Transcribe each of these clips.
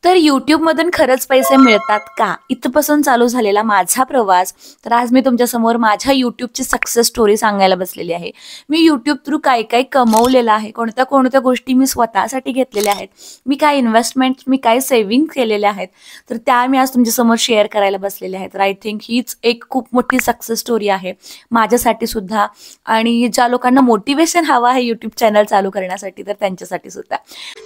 तर YouTubeमधून खरंच पैसे मिळतात का? इथपासून चालू झालेला माझा प्रवास. तर आज मी तुमच्यासमोर माझ्या YouTubeची सक्सेस स्टोरी सांगायला बसलेली आहे. मी YouTube थ्रू काय-काय कमवलेलं आहे, कोणत्या-कोणत्या गोष्टी मी स्वतःसाठी घेतलेल्या आहेत, मी काय इन्व्हेस्टमेंट, मी काय सेव्हिंग केलेल्या आहेत, तर त्या मी आज तुमच्यासमोर शेअर करायला बसलेले आहे. तर आय थिंक हीच एक खूप मोठी सक्सेस स्टोरी आहे माझ्यासाठी सुद्धा आणि ज्या लोकांना मोटिव्हेशन हवं आहे YouTube चॅनल चालू करण्यासाठी, तर त्यांच्यासाठी सुद्धा.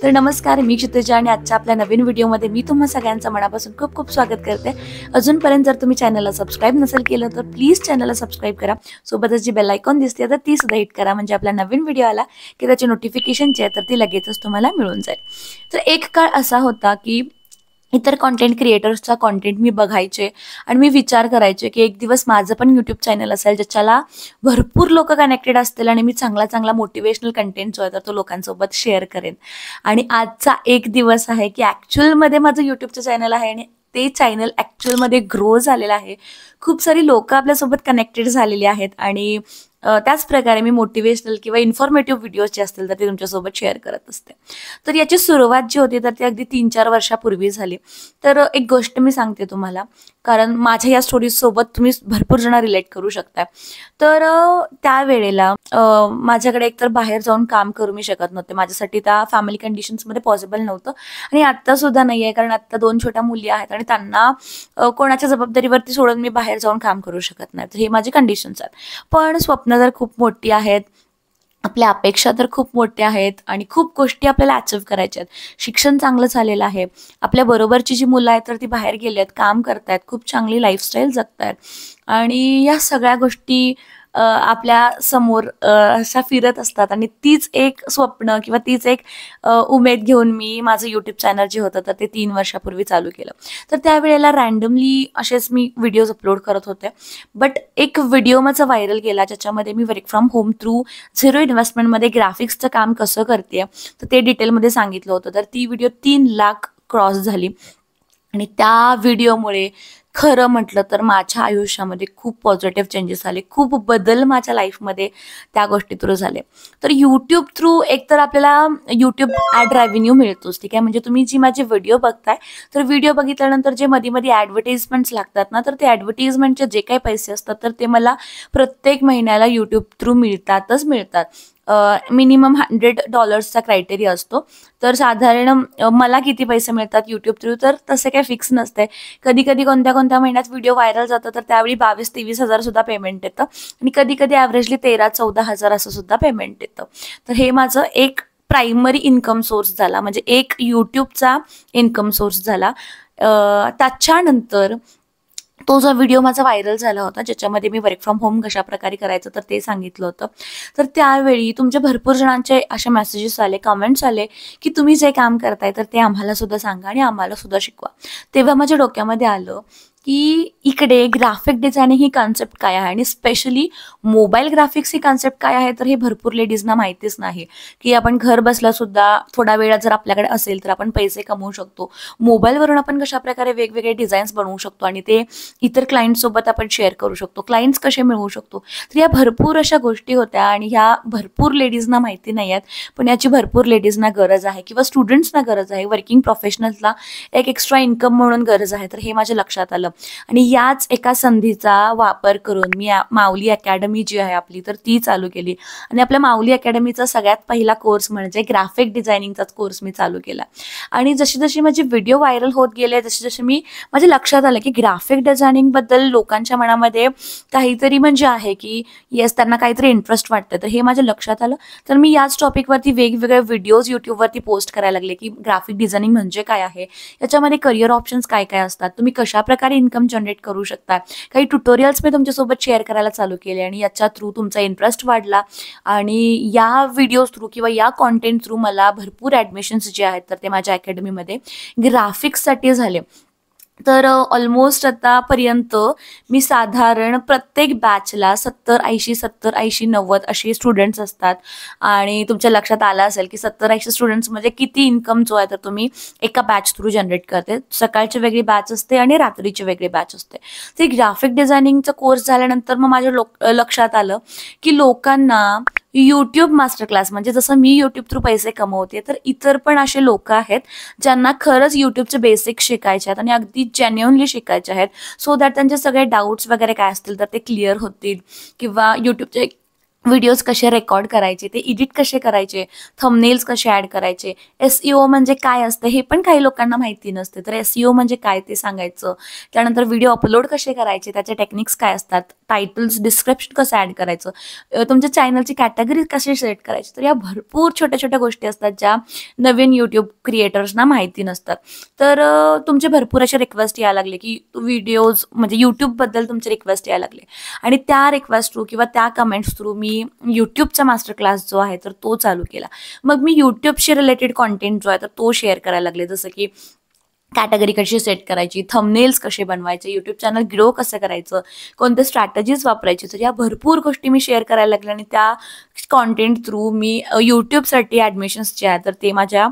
तर नमस्कार, मी क्षितिजा आणि आजच्या आपल्या नवीन व्हिडिओमध्ये मी तुम्हा सगळ्यांचं मनापासून खूप खूप स्वागत करते. अजूनपर्यंत जर तुम्ही चॅनलला सबस्क्राईब नसेल केलं तर प्लीज चॅनलला सबस्क्राईब करा. सोबतच जी बेल आयकॉन दिसते तर ती सुद्धा हिट करा, म्हणजे आपला नवीन व्हिडिओ आला की त्याची नोटिफिकेशन जे आहे तर ती लगेचच तुम्हाला मिळून जाईल. तर एक काळ असा होता की इतर कंटेंट क्रिएटर्सचा कंटेंट मी बघायचे आणि मी विचार करायचे की एक दिवस माझं पण यूट्यूब चॅनल असेल ज्याच्याला भरपूर लोक कनेक्टेड असतील आणि मी चांगला चांगला मोटिवेशनल कंटेंट जो आहे तर तो लोकांसोबत शेअर करेन. आणि आजचा एक दिवस आहे की ॲक्च्युअलमध्ये माझं यूट्यूबचं चॅनल आहे आणि ते चॅनल ॲक्च्युअलमध्ये ग्रो झालेलं आहे. खूप सारी लोकं आपल्यासोबत कनेक्टेड झालेली आहेत आणि त्याच प्रकारे मी मोटिवेशनल किंवा इन्फॉर्मेटिव्ह व्हिडिओज जे असतील तर ते तुमच्यासोबत शेअर करत असते. तर याची सुरुवात जी होती तर ती अगदी 3-4 वर्षापूर्वी झाली. तर एक गोष्ट मी सांगते तुम्हाला, कारण माझ्या या स्टोरीजसोबत तुम्ही भरपूर जण रिलेट करू शकता. तर त्यावेळेला माझ्याकडे एकतर बाहेर जाऊन काम करू मी शकत नव्हते. माझ्यासाठी त्या फॅमिली कंडिशन्समध्ये पॉसिबल नव्हतं आणि आत्तासुद्धा नाही आहे, कारण आत्ता 2 छोट्या मुली आहेत आणि त्यांना कोणाच्या जबाबदारीवरती सोडून मी बाहेर जाऊन काम करू शकत नाही. तर हे माझे कंडिशन्स आहेत. पण स्वप्न तर खूप मोठी आहेत, आपल्या अपेक्षा तर खूप मोठ्या आहेत आणि खूप गोष्टी आपल्याला अचीव्ह करायच्या आहेत. शिक्षण चांगलं झालेलं आहे. आपल्या बरोबरची जी मुलं आहेत तर ती बाहेर गेली आहेत, काम करतायत, खूप चांगली लाईफस्टाईल जगतायत आणि या सगळ्या गोष्टी आपल्या समोर अशा फिरत असतात आणि तीच एक स्वप्न किंवा तीच एक उमेद घेऊन मी माझं यूट्यूब चॅनल जे होतं तर ते 3 वर्षापूर्वी चालू केलं. तर त्यावेळेला रँडमली असेच मी व्हिडिओज अपलोड करत होते. बट एक व्हिडिओ माझा व्हायरल गेला ज्याच्यामध्ये मी वर्क फ्रॉम होम थ्रू 0 इन्व्हेस्टमेंटमध्ये ग्राफिक्सचं काम कसं करते तर ते डिटेलमध्ये सांगितलं होतं. तर ती व्हिडिओ 3 लाख क्रॉस झाली आणि त्या व्हिडिओमुळे खरं म्हटलं तर माझ्या आयुष्यामध्ये खूप पॉझिटिव्ह चेंजेस आले, खूप बदल माझ्या लाईफमध्ये त्या गोष्टी थ्रू झाले. तर यूट्यूब थ्रू एकतर आपल्याला यूट्यूब ॲड रेव्हेन्यू मिळतोच, ठीक आहे. म्हणजे तुम्ही जी माझे व्हिडिओ बघताय तर व्हिडिओ बघितल्यानंतर जे मध्ये मध्ये ॲडव्हर्टाइजमेंट्स लागतात ना, तर ते ॲडव्हर्टाइजमेंटचे जे काही पैसे असतात तर ते मला प्रत्येक महिन्याला यूट्यूब थ्रू मिळतातच मिळतात. मिनिमम $100चा क्रायटेरिया असतो. तर साधारण मला किती पैसे मिळतात यूट्यूब थ्रू तर तसे काही फिक्स नसते. कधी कधी कोणत्या कोणत्या महिन्यात व्हिडिओ व्हायरल जातं तर त्यावेळी 22-23 हजार सुद्धा पेमेंट येतं आणि कधी कधी ॲव्हरेजली 13-14 हजार असं सुद्धा पेमेंट येतं. तर हे माझं एक प्रायमरी इन्कम सोर्स झाला, म्हणजे एक यूट्यूबचा इन्कम सोर्स झाला. त्याच्यानंतर तो जो व्हिडिओ माझा व्हायरल झाला होता ज्याच्यामध्ये मी वर्क फ्रॉम होम कशा प्रकारे करायचं तर ते सांगितलं होतं. तर त्यावेळी तुमच्या भरपूर जणांचे असे मेसेजेस आले, कमेंट्स आले की तुम्ही जे काम करताय तर ते आम्हाला सुद्धा सांगा आणि आम्हाला सुद्धा शिकवा. तेव्हा माझ्या डोक्यामध्ये आलं की इकडे ग्राफिक डिझायनिंग ही कॉन्सेप्ट काय आहे आणि स्पेशली मोबाईल ग्राफिक्स ही कॉन्सेप्ट काय आहे तर हे भरपूर लेडीजना माहितीच नाही की आपण घर बसल्या सुद्धा थोडा वेळा जर आपल्याकडे असेल तर आपण पैसे कमवू शकतो. मोबाईलवरून आपण कशा प्रकारे वेगवेगळे डिझाईन्स बनवू शकतो आणि ते इतर क्लायंटसोबत आपण शेअर करू शकतो, क्लायंट्स कसे मिळवू शकतो. तर या भरपूर अशा गोष्टी होत्या आणि ह्या भरपूर लेडीजना माहिती नाही आहेत, पण याची भरपूर लेडीजना गरज आहे किंवा स्टुडंट्सना गरज आहे, वर्किंग प्रोफेशनल्सला एक एक्स्ट्रा इन्कम म्हणून गरज आहे. तर हे माझ्या लक्षात आलं आणि याच एका संधीचा वापर करून मी माऊली अकॅडमी जी आहे आपली तर ती चालू केली आणि आपल्या माऊली अकॅडमीचा सगळ्यात पहिला कोर्स म्हणजे ग्राफिक डिझायनिंगचाच कोर्स मी चालू केला. आणि जशी जशी माझी व्हिडिओ व्हायरल होत गेले जशी जशी माझ्या लक्षात आलं की ग्राफिक डिझायनिंग बद्दल लोकांच्या मनामध्ये काहीतरी म्हणजे आहे की येस त्यांना काहीतरी इंटरेस्ट वाटतं. तर हे माझ्या लक्षात आलं. तर मी याच टॉपिकवरती वेगवेगळे व्हिडिओज यूट्यूबवरती पोस्ट करायला लागले की ग्राफिक डिझायनिंग म्हणजे काय आहे, याच्यामध्ये करिअर ऑप्शन्स काय काय असतात, तुम्ही कशा प्रकारे इन्कम जनरेट करू शकता. काही ट्युटोरियल्स मी तुमच्यासोबत शेअर करायला चालू केले आणि याच्या थ्रू तुमचा इंटरेस्ट वाढला आणि या व्हिडिओज थ्रू किंवा या कॉन्टेंट थ्रू मला भरपूर ॲडमिशन्स जे आहेत तर ते माझ्या अकॅडमीमध्ये ग्राफिक्ससाठी झाले. तर ऑलमोस्ट आतापर्यंत मी साधारण प्रत्येक बॅचला 70-80, 70-80, 90 असे स्टुडंट्स असतात आणि तुमच्या लक्षात आलं असेल की 70-80 स्टुडंट्स म्हणजे किती इन्कम जो आहे तर तुम्ही एका बॅच थ्रू जनरेट करते. सकाळची वेगळी बॅच असते आणि रात्रीची वेगळी बॅच असते. ते ग्राफिक डिझायनिंगचा कोर्स झाल्यानंतर मग माझ्या लक्षात आलं की लोकांना यूट्यूब मास्टर क्लास म्हणजे जसं मी यूट्यूब थ्रू पैसे कमवते, तर इतर पण असे लोक आहेत ज्यांना खरंच यूट्यूबचे बेसिक शिकायचे आहेत आणि अगदी जेन्युइनली शिकायचे आहेत, सो दॅट त्यांचे सगळे डाऊट्स वगैरे काय असतील तर ते क्लिअर होतील, किंवा यूट्यूबचे व्हिडिओज कसे रेकॉर्ड करायचे, ते एडिट कसे करायचे, थंबनेल्स कसे ॲड करायचे, SEO म्हणजे काय असतं हे पण काही लोकांना माहिती नसते, तर SEO म्हणजे काय ते सांगायचं. त्यानंतर व्हिडिओ अपलोड कसे करायचे, त्याचे टेक्निक्स काय असतात, टायटल्स डिस्क्रिप्शन कसं ॲड करायचं, तुमच्या चॅनलची कॅटेगरी कशी सिलेक्ट करायची. तर या भरपूर छोट्या छोट्या गोष्टी असतात ज्या नवीन यूट्यूब क्रिएटर्सना माहिती नसतात. तर तुमचे भरपूर असे रिक्वेस्ट यायला लागले की व्हिडिओज म्हणजे यूट्यूबबद्दल तुमचे रिक्वेस्ट यायला लागले, आणि त्या रिक्वेस्ट थ्रू किंवा त्या कमेंट्स थ्रू मी यूट्यूबचा मास्टर क्लास जो आहे तर तो चालू केला. मग मी यूट्यूबशी रिलेटेड कॉन्टेंट जो आहे तर तो शेअर करायला लागले, जसं की कॅटेगरी कशी सेट करायची, थंबनेल्स कसे बनवायचे, यूट्यूब चॅनल ग्रो कसं करायचं, कोणते स्ट्रॅटेजीज वापरायचे. तर या भरपूर गोष्टी मी शेअर करायला लागले, आणि त्या कॉन्टेंट थ्रू मी यूट्यूबसाठी ॲडमिशन्स जे आहे तर ते माझ्या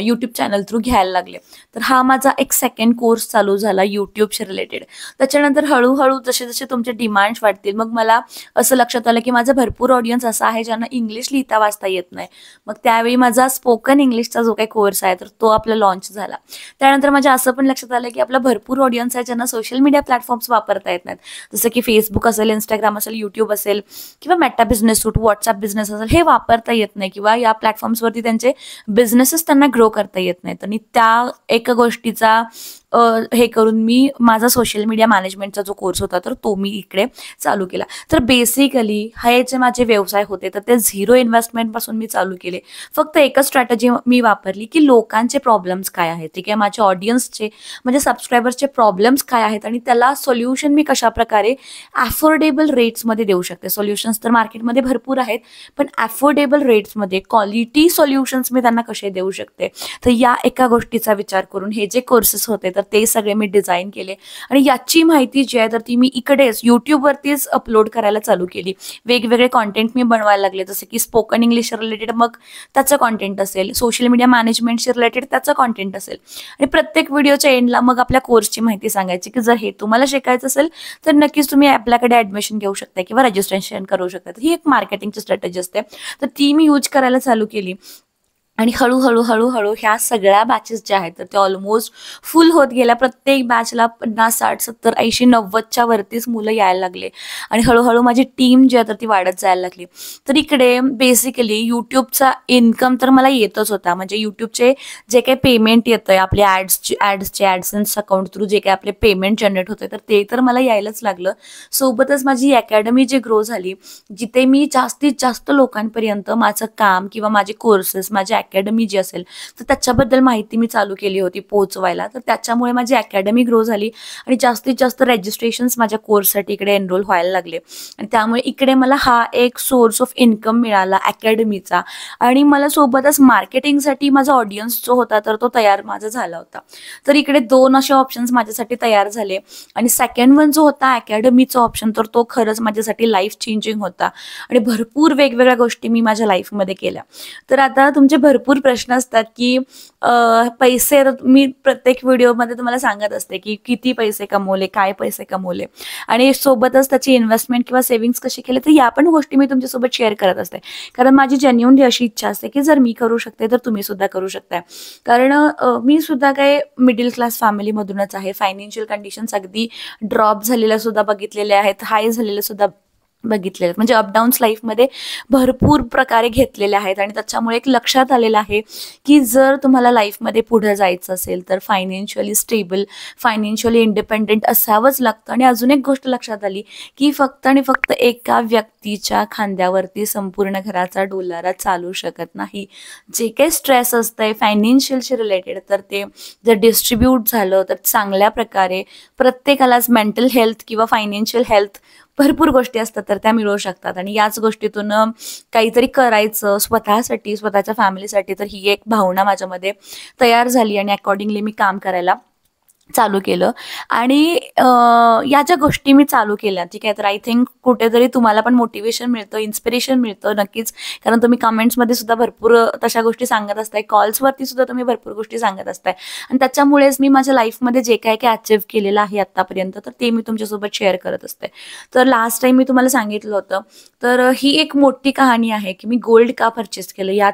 यूट्यूब चॅनल थ्रू घ्यायला लागले. तर हा माझा एक सेकंड कोर्स चालू झाला यूट्यूबशी रिलेटेड. त्याच्यानंतर हळूहळू जसे जसे तुमचे डिमांड्स वाढतील, मग मला असं लक्षात आलं की माझं भरपूर ऑडियन्स असा आहे ज्यांना इंग्लिश लिहिता वाचता येत नाही. मग त्यावेळी माझा स्पोकन इंग्लिशचा जो काही कोर्स आहे तर तो आपला लॉन्च झाला. त्यानंतर माझ्या असं पण लक्षात आलं की आपला भरपूर ऑडियन्स आहे ज्यांना सोशल मीडिया प्लॅटफॉर्म्स वापरता येत नाहीत, जसं की फेसबुक असेल, इंस्टाग्राम असेल, यूट्यूब असेल, किंवा मेटा बिझनेस सूट, व्हॉट्सअप बिझनेस असेल, हे वापरता येत नाही, किंवा या प्लॅटफॉर्म्सवरती त्यांचे बिझनेसेस त्यांना ग्रो करता येत नाहीत. आणि त्या एका गोष्टीचा हे करून मी माझा सोशल मीडिया मॅनेजमेंटचा जो कोर्स होता तर तो मी इकडे चालू केला. तर बेसिकली हे जे माझे व्यवसाय होते तर ते 0 इन्व्हेस्टमेंटपासून मी चालू केले. फक्त एकच स्ट्रॅटेजी मी वापरली की लोकांचे प्रॉब्लेम्स काय आहेत, ठीक आहे, माझ्या ऑडियन्सचे म्हणजे सबस्क्रायबर्सचे प्रॉब्लेम्स काय आहेत, आणि त्याला सोल्युशन मी कशाप्रकारे अफोर्डेबल रेट्समध्ये देऊ शकते. सोल्युशन्स तर मार्केटमध्ये भरपूर आहेत, पण अफोर्डेबल रेट्समध्ये क्वालिटी सोल्युशन्स मी त्यांना कसे देऊ शकते. तर या एका गोष्टीचा विचार करून हे जे कोर्सेस होते तर ते सगळे मी डिझाईन केले, आणि याची माहिती जी आहे तर ती मी इकडेच यूट्यूबवरतीच अपलोड करायला चालू केली. वेगवेगळे कॉन्टेंट मी बनवायला लागले, जसे की स्पोकन इंग्लिश रिलेटेड मग त्याचं कॉन्टेंट असेल, सोशल मीडिया मॅनेजमेंटशी रिलेटेड त्याचं कॉन्टेंट असेल, आणि प्रत्येक व्हिडिओच्या एंडला मग आपल्या कोर्सची माहिती सांगायची की जर हे तुम्हाला शिकायचं असेल तर नक्कीच तुम्ही आपल्याकडे ॲडमिशन घेऊ शकता किंवा रजिस्ट्रेशन करू शकता. ही एक मार्केटिंगची स्ट्रॅटेजी असते, तर ती मी यूज करायला चालू केली. आणि हळूहळू हळूहळू ह्या सगळ्या बॅचेस ज्या आहेत तर त्या ऑलमोस्ट फुल होत गेल्या. प्रत्येक बॅचला 50, 60, 70, 80, 90च्या वरतीच मुलं यायला लागले, आणि हळूहळू माझी टीम जी आहे तर ती वाढत जायला लागली. तर इकडे बेसिकली यूट्यूबचा इन्कम तर मला येतच होता, म्हणजे यूट्यूबचे जे काही पेमेंट येतं आहे आपले ॲड्सचे ॲडसेन्स अकाउंट थ्रू जे काही आपले पेमेंट जनरेट होते तर ते तर मला यायलाच लागलं. सोबतच माझी अकॅडमी जी ग्रो झाली, जिथे मी जास्तीत जास्त लोकांपर्यंत माझं काम किंवा माझे कोर्सेस, माझी अकॅडमी जी असेल तर त्याच्याबद्दल माहिती मी चालू केली होती पोहोचवायला. तर त्याच्यामुळे माझी अकॅडमी ग्रो झाली, आणि जास्तीत जास्त रजिस्ट्रेशन्स माझ्या कोर्ससाठी इकडे एनरोल व्हायला लागले, आणि त्यामुळे इकडे मला हा एक सोर्स ऑफ इन्कम मिळाला अकॅडमीचा. आणि मला सोबतच मार्केटिंगसाठी माझा ऑडियन्स जो होता तर तो तयार माझा झाला होता. तर इकडे 2 असे ऑप्शन्स माझ्यासाठी तयार झाले, आणि सेकंड वन जो होता अकॅडमीचा ऑप्शन तर तो खरंच माझ्यासाठी लाईफ चेंजिंग होता, आणि भरपूर वेगवेगळ्या गोष्टी मी माझ्या लाईफमध्ये केल्या. तर आता तुमचे भरपूर प्रश्न असतात की पैसे, मी प्रत्येक व्हिडिओमध्ये तुम्हाला सांगत असते की किती पैसे कमवले, काय पैसे कमवले, आणि सोबतच त्याची इन्व्हेस्टमेंट किंवा सेव्हिंग्स कशी केले, तर या पण गोष्टी मी तुमच्यासोबत शेअर करत असते. कारण माझी जेन्युइनली अशी इच्छा असते की जर मी करू शकते तर तुम्ही सुद्धा करू शकताय. कारण मी सुद्धा काय मिडल क्लास फॅमिलीमधूनच आहे. फायनान्शियल कंडिशन्स अगदी ड्रॉप झालेल्या सुद्धा बघितलेल्या आहेत, हाय झालेल्या सुद्धा बघितलेले आहेत, म्हणजे अपडाऊन्स लाईफमध्ये भरपूर प्रकारे घेतलेले आहेत. आणि त्याच्यामुळे एक लक्षात आलेलं आहे की जर तुम्हाला लाईफमध्ये पुढे जायचं असेल तर फायनान्शियली स्टेबल, फायनान्शियली इंडिपेंडेंट असावंच लागतं. आणि अजून एक गोष्ट लक्षात आली की फक्त आणि फक्त एका व्यक्तीच्या खांद्यावरती संपूर्ण घराचा डोलारा चालू शकत नाही. जे काही स्ट्रेस असतंय फायनान्शियलशी रिलेटेड तर ते जर डिस्ट्रीब्यूट झालं तर चांगल्या प्रकारे प्रत्येकालाच मेंटल हेल्थ किंवा फायनान्शियल हेल्थ भरपूर गोष्टी असतात तर त्या मिळू शकतात. आणि याच गोष्टीतून काहीतरी करायचं स्वतःसाठी, स्वतःच्या फॅमिलीसाठी, तर ही एक भावना माझ्यामध्ये तयार झाली, आणि अकॉर्डिंगली मी काम करायला चालू केलं आणि या ज्या गोष्टी मी चालू केल्या, ठीक आहे. तर आय थिंक कुठेतरी तुम्हाला पण मोटिवेशन मिळतं, इन्स्पिरेशन मिळतं नक्कीच. कारण तुम्ही कमेंट्समध्ये सुद्धा भरपूर तशा गोष्टी सांगत असताय. कॉल्सवरती सुद्धा तुम्ही भरपूर गोष्टी सांगत असताय आणि त्याच्यामुळेच मी माझ्या लाईफमध्ये जे काय काय अचीव्ह केलेलं आहे आत्तापर्यंत, तर ते मी तुमच्यासोबत शेअर करत असते. तर लास्ट टाईम मी तुम्हाला सांगितलं होतं, तर ही एक मोठी कहाणी आहे की मी गोल्ड का परचेस केलं. या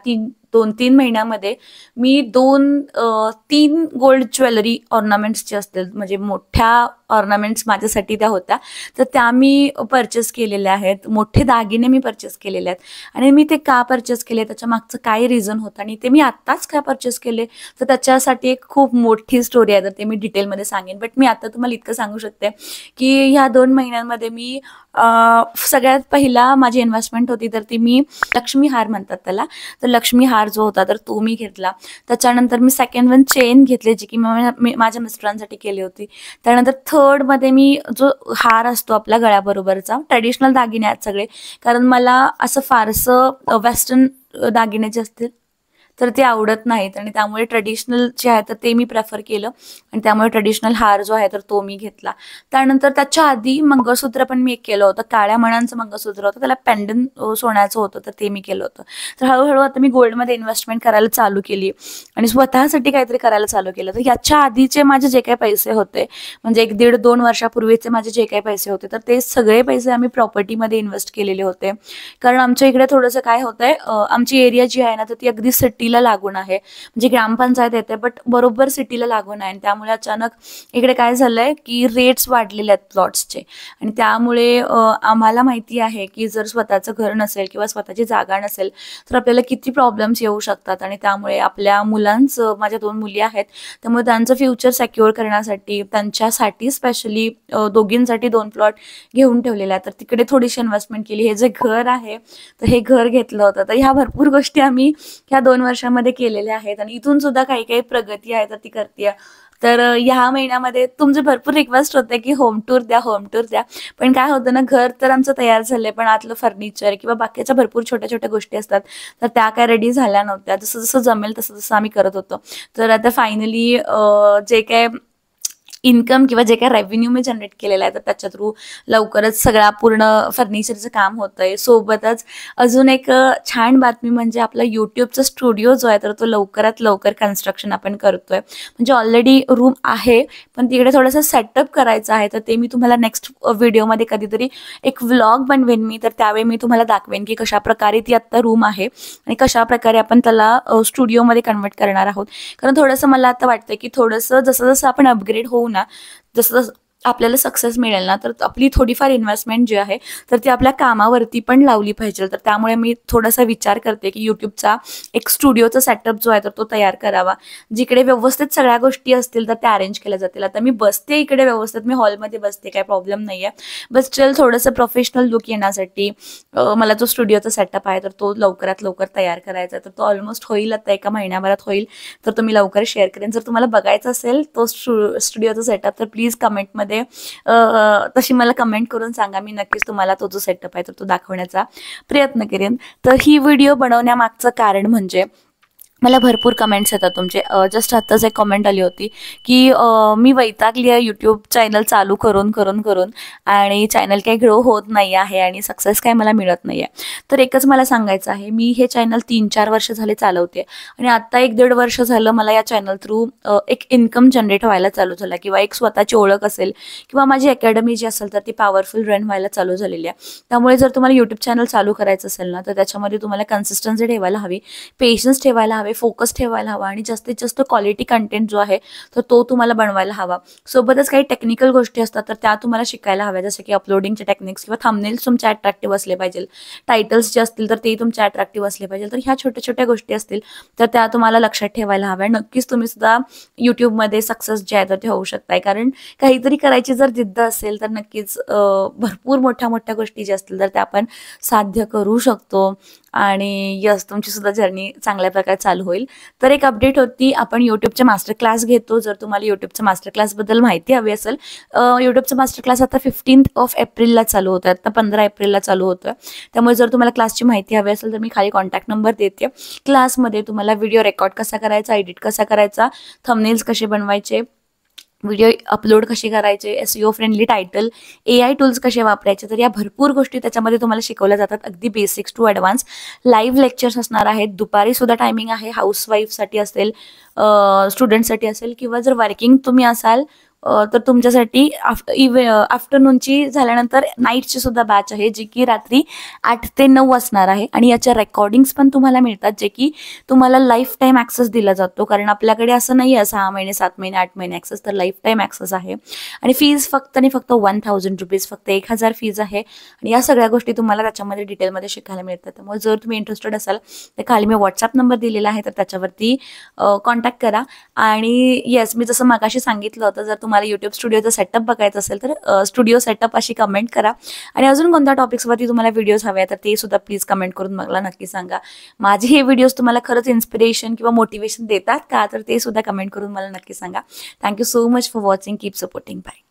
2-3 महिन्यामध्ये मी 3 गोल्ड ज्वेलरी ऑर्नामेंट्स जे असतील, म्हणजे मोठ्या ऑर्नामेंट्स माझ्यासाठी त्या होत्या, तर त्या मी परचेस केलेल्या आहेत. मोठे दागिने मी परचेस केलेले आहेत आणि मी ते का परचेस केले, त्याच्या मागचं काय रिझन होतं आणि ते मी आत्ताच का परचेस केले, तर त्याच्यासाठी एक खूप मोठी स्टोरी आहे. तर ते मी डिटेलमध्ये सांगेन. बट मी आता तुम्हाला इतकं सांगू शकते की ह्या 2 महिन्यांमध्ये मी सगळ्यात पहिला माझी इन्व्हेस्टमेंट होती, तर ती मी लक्ष्मी हार म्हणतात त्याला, तर लक्ष्मी हार जो होता तर तो मी घेतला. त्याच्यानंतर मी सेकंड वन चेन घेतली, जी की माझ्या मिस्टरांसाठी केली होती. त्यानंतर थर्डमध्ये मी जो हार असतो आपल्या गळ्याबरोबरचा, ट्रेडिशनल दागिने आहेत सगळे, कारण मला असं फारसं वेस्टर्न दागिने जे असतील तर ते आवडत नाहीत आणि त्यामुळे ट्रेडिशनल जे आहे तर ते मी प्रेफर केलं आणि त्यामुळे ट्रेडिशनल हार जो आहे तर तो मी घेतला. त्यानंतर त्याच्या आधी मंगळसूत्र पण मी एक केलं होतं, काळ्या मण्यांचं मंगळसूत्र होतं, त्याला पेंडंट सोन्याचं होतं, तर ते मी केलं होतं. तर हळूहळू आता मी गोल्डमध्ये इन्व्हेस्टमेंट करायला चालू केली आणि स्वतःसाठी काहीतरी करायला चालू केलं. तर याच्या आधीचे माझे जे काही पैसे होते, म्हणजे 1-1.5-2 वर्षापूर्वीचे माझे जे काही पैसे होते, तर ते सगळे पैसे आम्ही प्रॉपर्टीमध्ये इन्व्हेस्ट केलेले होते. कारण आमच्या इकडे थोडंसं काय होतंय, आमची एरिया जी आहे ना, तर ती अगदी सिटीला लागून आहे. म्हणजे ग्रामपंचायत येते बट बरोबर सिटीला लागून आहे आणि त्यामुळे अचानक इकडे काय झालंय की रेट्स वाढलेले आहेत प्लॉट्सचे आणि त्यामुळे आम्हाला माहिती आहे की जर स्वतःचं घर नसेल किंवा स्वतःची जागा नसेल तर आपल्याला किती प्रॉब्लेम्स येऊ शकतात आणि त्यामुळे आपल्या मुलांचं, माझ्या 2 मुली आहेत, त्यामुळे त्यांचं फ्युचर सिक्युअर करण्यासाठी त्यांच्यासाठी स्पेशली दोघींसाठी 2 प्लॉट घेऊन ठेवलेले आहेत. तर तिकडे थोडीशी इन्व्हेस्टमेंट केली. हे जे घर आहे तर हे घर घेतलं होतं. तर ह्या भरपूर गोष्टी आम्ही ह्या 2 वर्षामध्ये केलेल्या आहेत आणि इथून सुद्धा काही काही प्रगती आहे तर ती करते. तर ह्या महिन्यामध्ये तुमचे भरपूर रिक्वेस्ट होते की होम टूर द्या, होम टूर द्या. पण काय होतं ना, घर तर आमचं तयार झालंय, पण आतलं फर्निचर किंवा बाकीच्या भरपूर छोट्या छोट्या गोष्टी असतात, तर त्या काय रेडी झाल्या नव्हत्या. जसं जसं जमेल तसं तसं आम्ही करत होतो. तर आता फायनली जे काय इन्कम किंवा जे काही रेव्हेन्यू मी जनरेट केलेला आहे तर त्याच्या थ्रू लवकरच सगळा पूर्ण फर्निचरचं काम होतंय. सोबतच अजून एक छान बातमी म्हणजे आपला यूट्यूबचा स्टुडिओ जो आहे तर तो लवकरात लवकर कन्स्ट्रक्शन आपण करतोय. म्हणजे ऑलरेडी रूम आहे, पण तिकडे थोडंसं सेटअप करायचं आहे. तर ते मी तुम्हाला नेक्स्ट व्हिडिओमध्ये कधीतरी एक व्लॉग बनवेन मी, तर त्यावेळी मी तुम्हाला दाखवेन की कशाप्रकारे ती आत्ता रूम आहे आणि कशाप्रकारे आपण त्याला स्टुडिओमध्ये कन्वर्ट करणार आहोत. कारण थोडंसं मला आता वाटतं की थोडंसं जसं जसं आपण अपग्रेड होऊ ना, जसं जसं आपल्याला सक्सेस मिळेल ना, तर आपली थोडीफार इन्व्हेस्टमेंट जी आहे तर ती आपल्या कामावरती पण लावली पाहिजे. तर त्यामुळे मी थोडासा विचार करते की यूट्यूबचा एक स्टुडिओचा सेटअप जो आहे तर तो तयार करावा, जिकडे व्यवस्थित सगळ्या गोष्टी असतील तर त्या अरेंज केल्या जातील. आता मी बसते इकडे व्यवस्थित, मी हॉलमध्ये बसते, काही प्रॉब्लेम नाही आहे. बट स्टील थोडंसं प्रोफेशनल लुक येण्यासाठी मला जो स्टुडिओचा सेटअप आहे तर तो लवकरात लवकर तयार करायचा आहे. तर तो ऑलमोस्ट होईल, आता एका महिन्याभरात होईल, तर तो मी लवकर शेअर करेन. जर तुम्हाला बघायचं असेल तो स्टुडिओचा सेटअप तर प्लीज कमेंटमध्ये तशी मला कमेंट करून सांगा. मी नक्कीच तुम्हाला तो जो सेटअप आहे तर तो दाखवण्याचा प्रयत्न करेन. तर ही व्हिडिओ बनवण्यामागचं कारण म्हणजे मला भरपूर कमेंट्स येतात तुमचे. जस्ट आत्ताच एक कमेंट आली होती की मी वैतागली आहे यूट्यूब चॅनल चालू करून करून करून आणि चॅनल काही ग्रो होत नाही आहे आणि सक्सेस काय मला मिळत नाही आहे. तर एकच मला सांगायचं आहे, मी हे चॅनल 3-4 वर्ष झाले चालवते आणि आत्ता 1-1.5 वर्ष झालं मला या चॅनल थ्रू एक इन्कम जनरेट व्हायला चालू झाला किंवा एक स्वतःची ओळख असेल किंवा माझी अकॅडमी जी असेल तर ती पॉवरफुल रन व्हायला चालू झालेली आहे. त्यामुळे जर तुम्हाला यूट्यूब चॅनल चालू करायचं असेल ना, तर त्याच्यामध्ये तुम्हाला कन्सिस्टन्सी ठेवायला हवी, पेशन्स ठेवायला हवे, फोकस ठेवायला हवा आणि जास्तीत जास्त क्वालिटी कंटेंट जो आहे तर तो तुम्हाला बनवायला हवा. सोबतच काही टेक्निकल गोष्टी असतात तर त्या तुम्हाला शिकायला हव्या, जसं की अपलोडिंगचे टेक्निक्स किंवा थंबनेल्स तुमचे अट्रॅक्टिव्ह असले पाहिजे, टायटल्स जे असतील तर ते तुमचे अट्रॅक्टिव्ह असले पाहिजे. तर ह्या छोट्या छोट्या गोष्टी असतील तर त्या तुम्हाला लक्षात ठेवायला हव्या. नक्कीच तुम्ही सुद्धा यूट्यूबमध्ये सक्सेस जे आहे तर ते होऊ शकताय. कारण काहीतरी करायची जर जिद्द असेल तर नक्कीच भरपूर मोठ्या मोठ्या गोष्टी ज्या असतील तर त्या आपण साध्य करू शकतो आणि यस, तुमची सुद्धा जर्नी चांगल्या प्रकारे चालू होईल. तर एक अपडेट होती, आपण यूट्यूबचे मास्टर क्लास घेतो. जर तुम्हाला यूट्यूबच्या मास्टर क्लासबद्दल माहिती हवी असेल, यूट्यूबचा मास्टर क्लास आता 15 एप्रिलला चालू होतं, आता 15 एप्रिलला चालू होतं. त्यामुळे जर तुम्हाला क्लासची माहिती हवी असेल तर मी खाली कॉन्टॅक्ट नंबर देते. क्लासमध्ये तुम्हाला व्हिडिओ रेकॉर्ड कसा करायचा, एडिट कसा करायचा, थंबनेल्स कसे बनवायचे, व्हिडिओ अपलोड कसे करायचे, SEO friendly title, AI tools कसे वापरायचे, तर या भरपूर गोष्टी त्याच्यामध्ये तुम्हाला शिकवल्या जातात, अगदी basics to advance. Live lectures असणार आहेत, दुपारी सुद्धा टायमिंग आहे, हाऊसवाईफसाठी असेल, स्टुडंटसाठी असेल, किंवा जर वर्किंग तुम्ही असाल तर तुमच्यासाठी आफ्टरनूनची झाल्यानंतर नाईटची सुद्धा बॅच आहे, जी की रात्री 8 ते 9 असणार आहे. आणि याच्या रेकॉर्डिंग्स पण तुम्हाला मिळतात, जे की तुम्हाला लाईफ टाईम ॲक्सेस दिला जातो, कारण आपल्याकडे असं नाही आहे 6 महिने, 7 महिने, 8 महिने ॲक्सेस, तर लाईफ टाईम ॲक्सेस आहे. आणि फीज फक्त आणि फक्त 1000 रुपीज, फक्त 1000 फीज आहे. आणि या सगळ्या गोष्टी तुम्हाला त्याच्यामध्ये डिटेलमध्ये शिकायला मिळतात. त्यामुळे जर तुम्ही इंटरेस्टेड असाल तर खाली मी व्हॉट्सअप नंबर दिलेला आहे, तर त्याच्यावरती कॉन्टॅक्ट करा. आणि येस, मी जसं मगाशी सांगितलं होतं, जर तुम्हाला यूट्यूब स्टुडिओचा सेटअप बघायचं असेल तर स्टुडिओ सेटअप अशी कमेंट करा. आणि अजून कोणत्या टॉपिक्सवरती तुम्हाला व्हिडिओज हवे तर ते सुद्धा प्लीज कमेंट करून मला नक्की सांगा. माझे हे व्हिडिओज तुम्हाला खरंच इन्स्पिरेशन किंवा मोटिवेशन देतात का, तर ते सुद्धा कमेंट करून मला नक्की सांगा. Thank you so much for watching. Keep supporting. Bye.